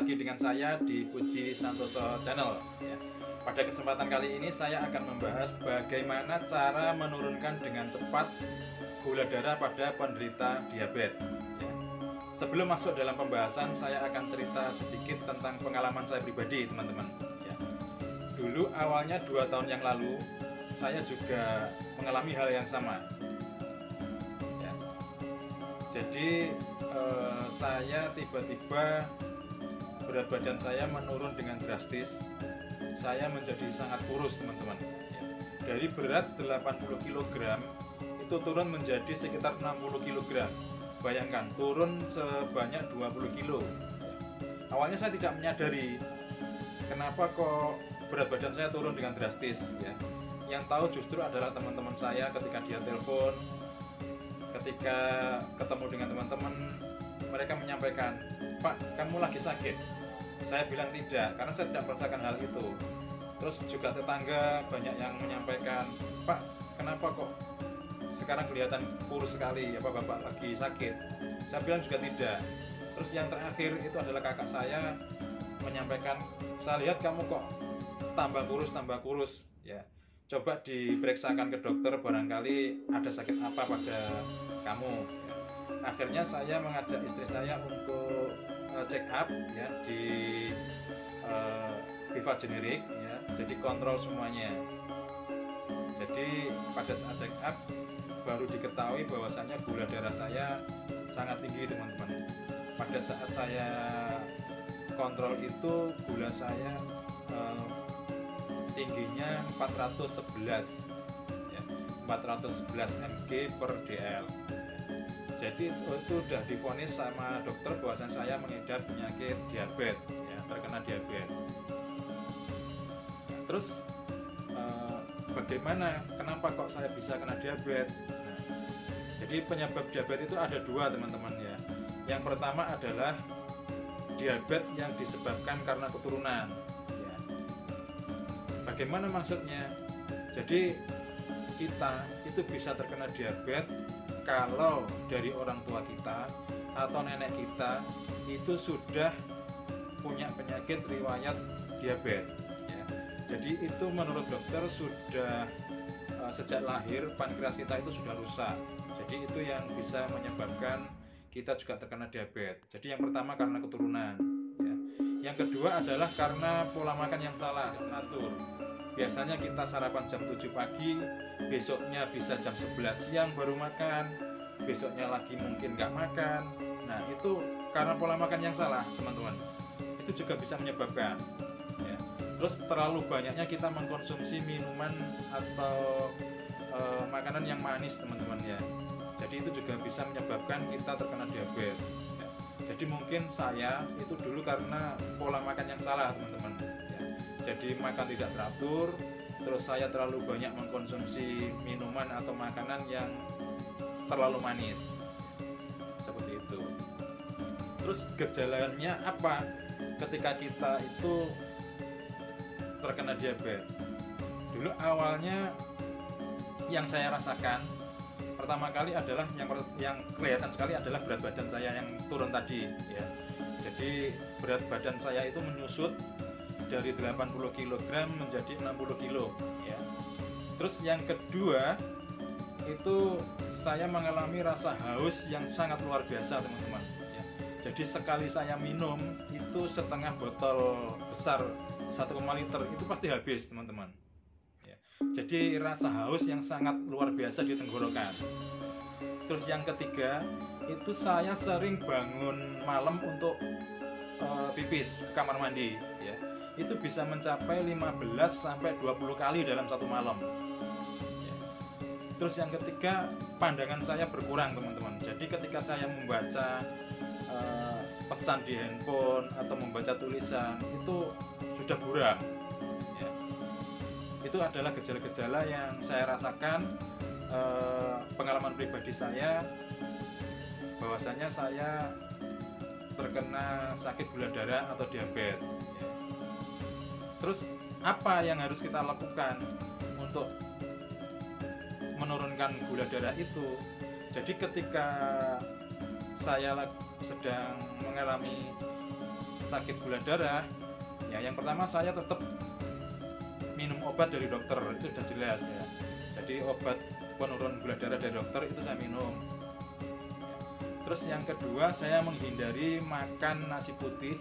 lagi dengan saya di Puji Santoso Channel ya. Pada kesempatan kali ini saya akan membahas bagaimana cara menurunkan dengan cepat gula darah pada penderita diabetes ya. Sebelum masuk dalam pembahasan, saya akan cerita sedikit tentang pengalaman saya pribadi, teman-teman ya. Dulu awalnya 2 tahun yang lalu saya juga mengalami hal yang sama ya. Jadi saya tiba-tiba berat badan saya menurun dengan drastis. Saya menjadi sangat kurus, teman-teman ya. Dari berat 80 kg itu turun menjadi sekitar 60 kg. Bayangkan, turun sebanyak 20 kg. Awalnya saya tidak menyadari kenapa kok berat badan saya turun dengan drastis ya. Yang tahu justru adalah teman-teman saya ketika dia telepon, ketika ketemu dengan teman-teman, mereka menyampaikan, "Pak, kamu lagi sakit?" Saya bilang tidak, karena saya tidak merasakan hal itu. Terus juga tetangga banyak yang menyampaikan, "Pak, kenapa kok sekarang kelihatan kurus sekali, apa Bapak lagi sakit?" Saya bilang juga tidak. Terus yang terakhir itu adalah kakak saya menyampaikan, "Saya lihat kamu kok tambah kurus ya. Coba diperiksakan ke dokter, barangkali ada sakit apa pada kamu." Akhirnya saya mengajak istri saya untuk check up ya di Viva Generik ya. Jadi kontrol semuanya. Jadi pada saat check up baru diketahui bahwasannya gula darah saya sangat tinggi, teman-teman. Pada saat saya kontrol itu gula saya tingginya 411 ya, 411 mg per dl. Jadi itu sudah divonis sama dokter bahwasan saya mengidap penyakit diabetes ya, terkena diabetes. Terus bagaimana, kenapa kok saya bisa kena diabetes? Jadi penyebab diabetes itu ada 2, teman-teman ya. Yang pertama adalah diabetes yang disebabkan karena keturunan ya. Bagaimana maksudnya? Jadi kita itu bisa terkena diabetes kalau dari orang tua kita atau nenek kita itu sudah punya penyakit riwayat diabetes ya. Jadi itu menurut dokter sudah sejak lahir pankreas kita itu sudah rusak. Jadi itu yang bisa menyebabkan kita juga terkena diabetes. Jadi yang pertama karena keturunan ya. Yang kedua adalah karena pola makan yang salah, teratur. Biasanya kita sarapan jam 7 pagi, besoknya bisa jam 11 siang baru makan, besoknya lagi mungkin nggak makan. Nah itu karena pola makan yang salah, teman-teman. Itu juga bisa menyebabkan ya. Terus terlalu banyaknya kita mengkonsumsi minuman atau makanan yang manis, teman-teman ya. Jadi itu juga bisa menyebabkan kita terkena diabetes ya. Jadi mungkin saya itu dulu karena pola makan yang salah, teman-teman ya. Jadi makan tidak teratur, terus saya terlalu banyak mengkonsumsi minuman atau makanan yang terlalu manis, seperti itu. Terus gejalanya apa ketika kita itu terkena diabetes? Dulu awalnya yang saya rasakan pertama kali adalah yang kelihatan sekali adalah berat badan saya yang turun tadi ya. Jadi berat badan saya itu menyusut dari 80 kg menjadi 60 kg ya. Terus yang kedua itu saya mengalami rasa haus yang sangat luar biasa, teman-teman ya. Jadi sekali saya minum itu setengah botol besar 1,5 liter itu pasti habis, teman-teman ya. Jadi rasa haus yang sangat luar biasa di tenggorokan. Terus yang ketiga itu saya sering bangun malam untuk pipis ke kamar mandi ya. Itu bisa mencapai 15 sampai 20 kali dalam satu malam ya. Terus yang ketiga, pandangan saya berkurang, teman-teman. Jadi ketika saya membaca pesan di handphone atau membaca tulisan itu sudah buram ya. Itu adalah gejala-gejala yang saya rasakan, pengalaman pribadi saya bahwasanya saya terkena sakit gula darah atau diabetes ya. Terus apa yang harus kita lakukan untuk menurunkan gula darah itu? Jadi ketika saya sedang mengalami sakit gula darah, ya yang pertama saya tetap minum obat dari dokter, itu sudah jelas ya. Jadi obat penurun gula darah dari dokter itu saya minum. Terus yang kedua, saya menghindari makan nasi putih,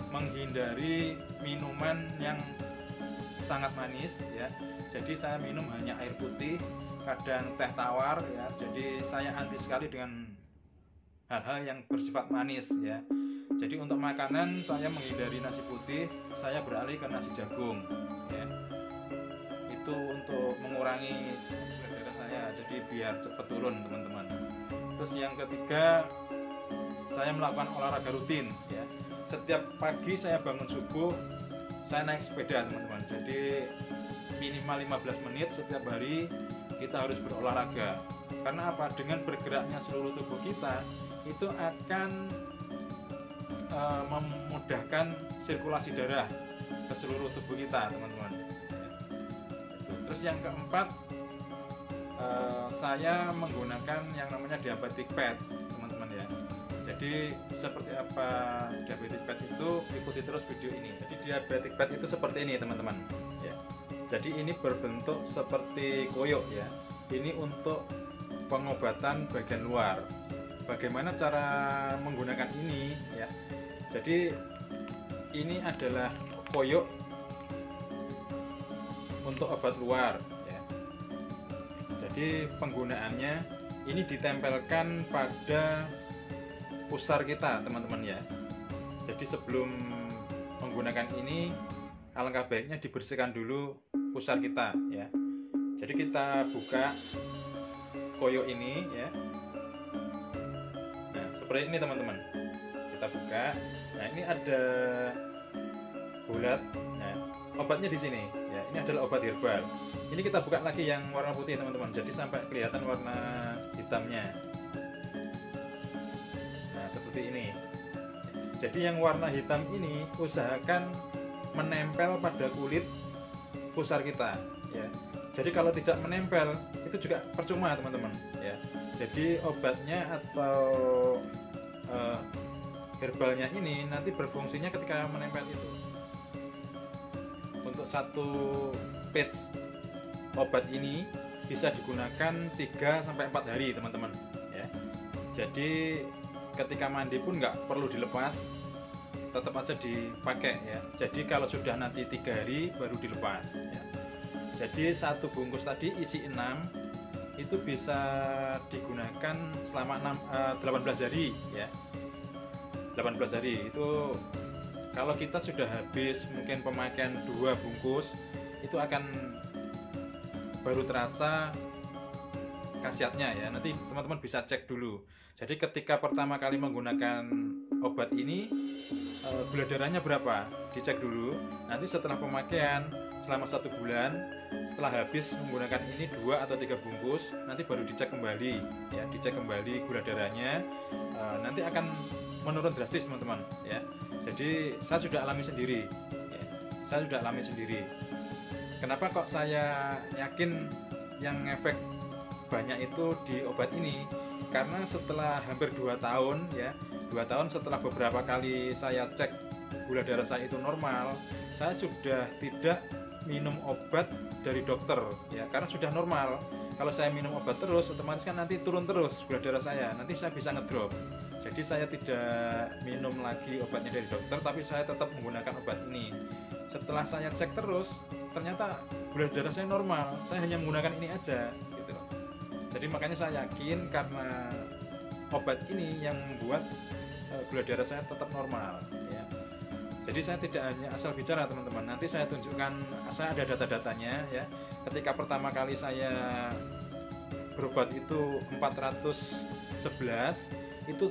menghindari minuman yang sangat manis ya. Jadi saya minum hanya air putih, kadang teh tawar ya. Jadi saya anti sekali dengan hal-hal yang bersifat manis ya. Jadi untuk makanan saya menghindari nasi putih, saya beralih ke nasi jagung ya. Itu untuk mengurangi gula darah saya, jadi biar cepat turun teman-teman. Terus yang ketiga, saya melakukan olahraga rutin ya. Setiap pagi saya bangun subuh, saya naik sepeda teman-teman. Jadi minimal 15 menit setiap hari kita harus berolahraga. Karena apa? Dengan bergeraknya seluruh tubuh kita itu akan memudahkan sirkulasi darah ke seluruh tubuh kita teman-teman. Terus yang keempat, saya menggunakan yang namanya diabetic pads teman-teman ya. Jadi seperti apa diabetic pad itu, ikuti terus video ini. Jadi diabetic pad itu seperti ini teman-teman ya. Jadi ini berbentuk seperti koyok ya. Ini untuk pengobatan bagian luar. Bagaimana cara menggunakan ini ya? Jadi ini adalah koyok untuk obat luar ya. Jadi penggunaannya ini ditempelkan pada pusar kita teman-teman ya. Jadi sebelum menggunakan ini, alangkah baiknya dibersihkan dulu pusar kita ya. Jadi kita buka koyok ini ya. Nah seperti ini teman-teman, kita buka. Nah ini ada bulat. Nah obatnya di sini ya. Ini adalah obat herbal. Ini kita buka lagi yang warna putih teman-teman. Jadi sampai kelihatan warna hitamnya. Nah seperti ini. Jadi yang warna hitam ini usahakan menempel pada kulit pusar kita ya. Jadi kalau tidak menempel itu juga percuma teman-teman ya. Jadi obatnya atau herbalnya ini nanti berfungsinya ketika menempel itu. Untuk satu patch obat ini bisa digunakan 3-4 hari teman-teman ya. Jadi ketika mandi pun nggak perlu dilepas, tetap aja dipakai ya. Jadi kalau sudah nanti 3 hari baru dilepas ya. Jadi satu bungkus tadi isi 6, itu bisa digunakan selama 18 hari ya. 18 hari itu kalau kita sudah habis mungkin pemakaian 2 bungkus, itu akan baru terasa khasiatnya ya. Nanti teman-teman bisa cek dulu. Jadi ketika pertama kali menggunakan obat ini, gula darahnya berapa, dicek dulu. Nanti setelah pemakaian selama 1 bulan, setelah habis menggunakan ini 2 atau 3 bungkus, nanti baru dicek kembali ya. Dicek kembali gula darahnya, nanti akan menurun drastis teman-teman ya. Jadi saya sudah alami sendiri ya. Saya sudah alami sendiri. Kenapa kok saya yakin yang efek banyak itu di obat ini? Karena setelah hampir 2 tahun ya, 2 tahun setelah beberapa kali saya cek gula darah saya itu normal, saya sudah tidak minum obat dari dokter ya, karena sudah normal. Kalau saya minum obat terus, otomatis kan nanti turun terus gula darah saya, nanti saya bisa ngedrop. Jadi saya tidak minum lagi obatnya dari dokter, tapi saya tetap menggunakan obat ini. Setelah saya cek terus, ternyata gula darah saya normal, saya hanya menggunakan ini aja gitu. Jadi makanya saya yakin karena obat ini yang membuat gula darah saya tetap normal ya. Jadi saya tidak hanya asal bicara teman-teman, nanti saya tunjukkan, saya ada data-datanya ya. Ketika pertama kali saya berobat itu 411, itu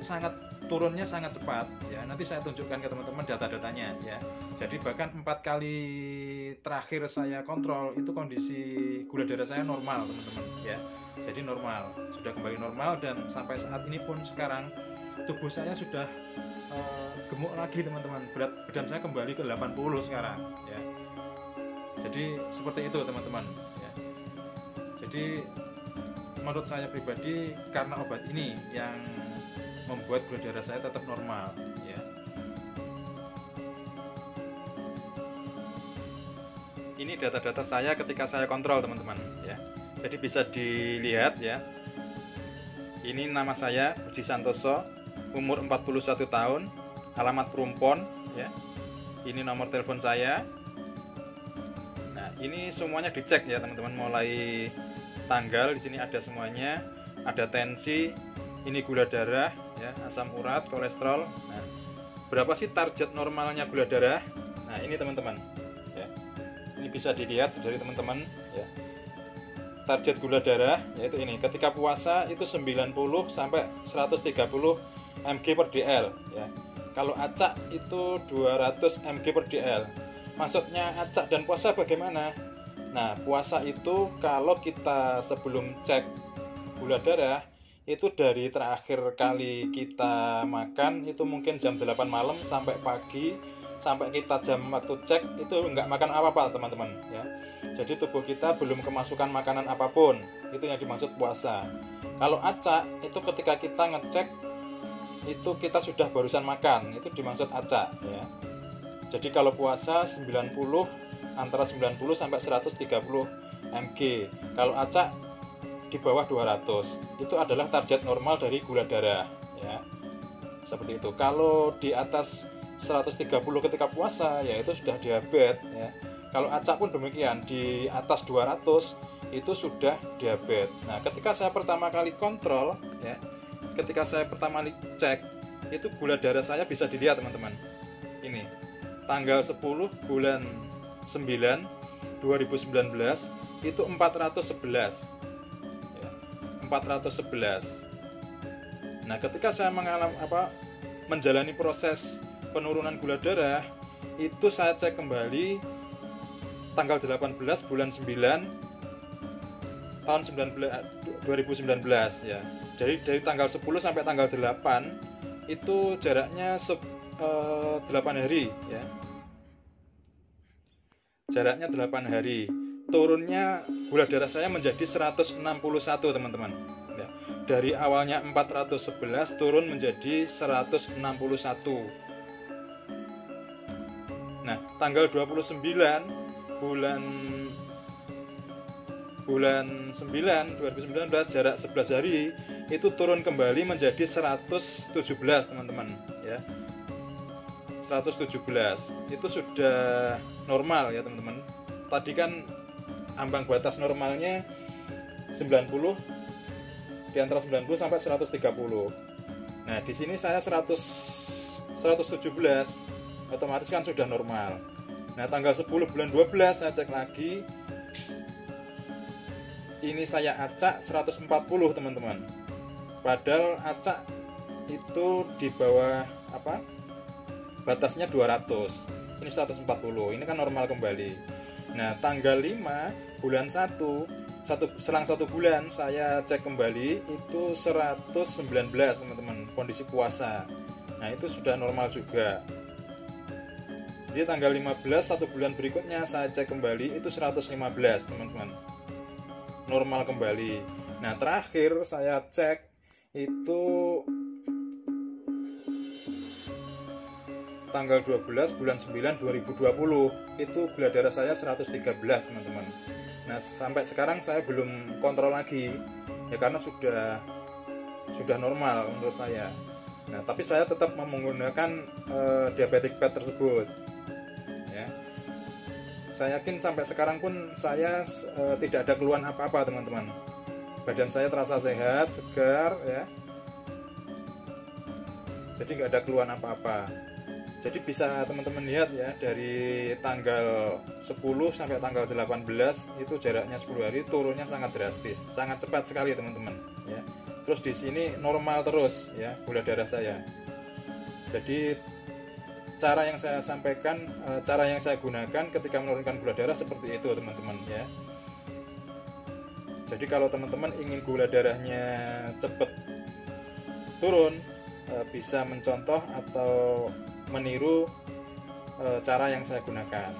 turunnya sangat cepat ya. Nanti saya tunjukkan ke teman-teman data-datanya ya. Jadi bahkan 4 kali terakhir saya kontrol itu kondisi gula darah saya normal teman-teman ya. Jadi normal, sudah kembali normal, dan sampai saat ini pun sekarang tubuh saya sudah gemuk lagi teman-teman. Berat badan saya kembali ke 80 sekarang ya. Jadi seperti itu teman-teman ya. Jadi menurut saya pribadi karena obat ini yang membuat gula darah saya tetap normal ya. ini data-data saya ketika saya kontrol teman-teman ya. Jadi bisa dilihat ya. Ini nama saya Budi Santoso, umur 41 tahun, alamat Perumpon ya. Ini nomor telepon saya. Nah, ini semuanya dicek ya teman-teman, mulai tanggal di sini ada semuanya, ada tensi, ini gula darah ya, asam urat, kolesterol. Nah, berapa sih target normalnya gula darah? Nah, ini teman-teman ya. Ini bisa dilihat dari teman-teman ya. Target gula darah yaitu ini, ketika puasa itu 90 sampai 130 mg per dl ya. Kalau acak itu 200 mg per dl. Maksudnya acak dan puasa bagaimana? Nah, puasa itu kalau kita sebelum cek gula darah itu dari terakhir kali kita makan itu mungkin jam 8 malam sampai pagi, sampai kita jam waktu cek itu nggak makan apa-apa teman-teman ya. Jadi tubuh kita belum kemasukan makanan apapun, itu yang dimaksud puasa. Kalau acak itu ketika kita ngecek itu kita sudah barusan makan, itu dimaksud acak ya. Jadi kalau puasa 90, antara 90 sampai 130 mg. Kalau acak di bawah 200, itu adalah target normal dari gula darah ya. Seperti itu. Kalau di atas 130 ketika puasa ya itu sudah diabetes ya. Kalau acak pun demikian, di atas 200 itu sudah diabetes. Nah, ketika saya pertama kali kontrol ya, ketika saya pertama kali cek itu gula darah saya bisa dilihat teman-teman. Ini tanggal 10 bulan 9 2019 itu 411 ya, 411. Nah, ketika saya menjalani proses penurunan gula darah itu saya cek kembali tanggal 18 bulan 9 tahun 2019 ya. Jadi dari tanggal 10 sampai tanggal 8 itu jaraknya 8 hari ya. Jaraknya 8 hari. Turunnya gula darah saya menjadi 161 teman-teman ya. Dari awalnya 411 turun menjadi 161. Nah, tanggal 29 bulan 9 2019 jarak 11 hari itu turun kembali menjadi 117 teman-teman ya. 117 itu sudah normal ya teman-teman. Tadi kan ambang batas normalnya 90, di antara 90 sampai 130. Nah, di sini saya 117 otomatis kan sudah normal. Nah, tanggal 10 bulan 12 saya cek lagi. Ini saya acak 140 teman-teman. Padahal acak itu di bawah batasnya 200. Ini 140. Ini kan normal kembali. Nah, tanggal 5 bulan 1 selang 1 bulan saya cek kembali itu 119 teman-teman, kondisi puasa. Nah, itu sudah normal juga. Jadi tanggal 15 1 bulan berikutnya saya cek kembali itu 115 teman-teman, normal kembali. Nah, terakhir saya cek itu tanggal 12 bulan 9 2020 itu gula darah saya 113 teman-teman. Nah, sampai sekarang saya belum kontrol lagi ya karena sudah normal menurut saya. Nah, tapi saya tetap menggunakan diabetic pad tersebut ya. Saya yakin sampai sekarang pun saya tidak ada keluhan apa-apa teman-teman. Badan saya terasa sehat, segar ya. Jadi nggak ada keluhan apa-apa. Jadi bisa teman-teman lihat ya, dari tanggal 10 sampai tanggal 18 itu jaraknya 10 hari, turunnya sangat drastis, sangat cepat sekali teman-teman ya. Terus di sini normal terus ya gula darah saya. Jadi cara yang saya sampaikan, cara yang saya gunakan ketika menurunkan gula darah seperti itu teman-teman ya. Jadi kalau teman-teman ingin gula darahnya cepat turun, bisa mencontoh atau meniru cara yang saya gunakan.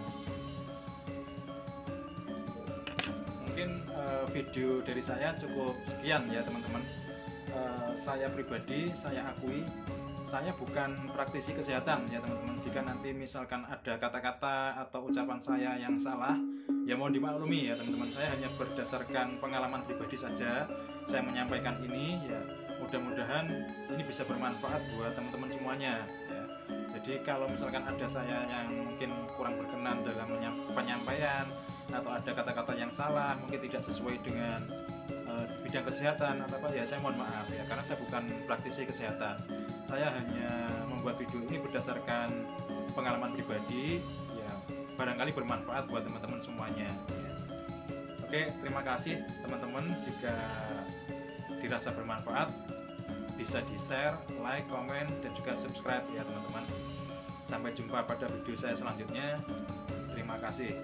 Mungkin video dari saya cukup sekian ya teman-teman. Saya pribadi, saya akui saya bukan praktisi kesehatan ya teman-teman. Jika nanti misalkan ada kata-kata atau ucapan saya yang salah, Ya mohon dimaklumi ya teman-teman, saya hanya berdasarkan pengalaman pribadi saja saya menyampaikan ini ya. Mudah-mudahan ini bisa bermanfaat buat teman-teman semuanya ya. Jadi kalau misalkan ada saya yang mungkin kurang berkenan dalam penyampaian atau ada kata-kata yang salah, mungkin tidak sesuai dengan bidang kesehatan atau apa, ya saya mohon maaf ya, karena saya bukan praktisi kesehatan. Saya hanya membuat video ini berdasarkan pengalaman pribadi ya, barangkali bermanfaat buat teman-teman semuanya ya. Oke, terima kasih teman-teman. Jika dirasa bermanfaat, bisa di-share, like, komen, dan juga subscribe ya teman-teman. Sampai jumpa pada video saya selanjutnya. Terima kasih.